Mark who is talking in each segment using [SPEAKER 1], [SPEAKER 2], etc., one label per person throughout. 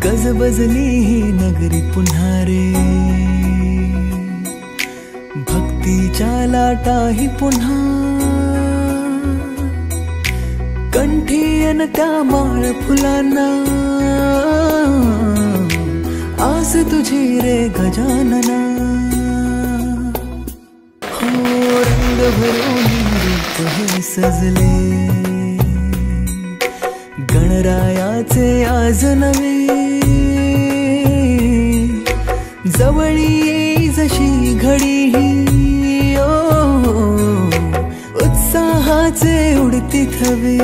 [SPEAKER 1] गजबजली ही नगरी पुन्हा रे, भक्तीच्या लाटाही पुन्हा, कंठी अन त्या माळ फुलांना, आस तुझी रे गजानना. हो रंग भरून रूप हे सजले, गणरायाचे आज नवे, जवळी येई जशी घडी ही, उत्साहाचे उडती थवे.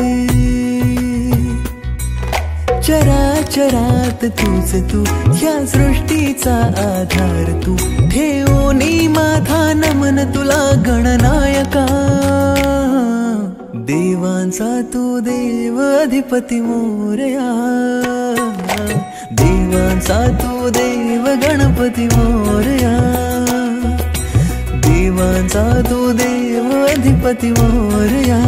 [SPEAKER 1] चराचरात तूच तू, ह्या सृष्टीचा आधार तू, ठेवोनी माझा नमन तुला गणनायका. देवांचा तू देव अधिपती मोरया, देवांचा तू देव गणपती मोरया, देवांचा तू देव अधिपती मोरया,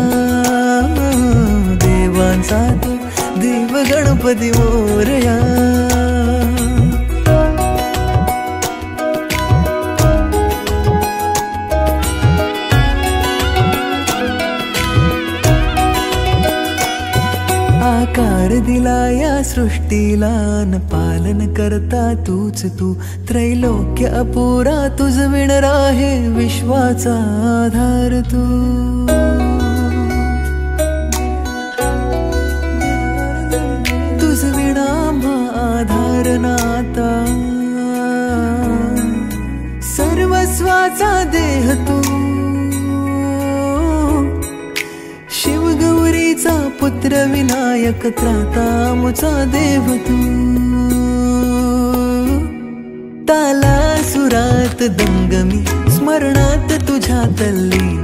[SPEAKER 1] देवांचा तू देव गणपती मोरया. आकार दिला या सृष्टीला न पालन करता तूच तू, त्रैलोक्य अपुरा तुझ विण राहे विश्वाचा आधार तू. तुझ विणा आधार नाता, सर्वस्वाचा देह तू, शिवगौरीचा पुत्र विनायक त्राता मुचा देव तू. ताला सुरात दंगमी, स्मरणात तुझ्या तल्ली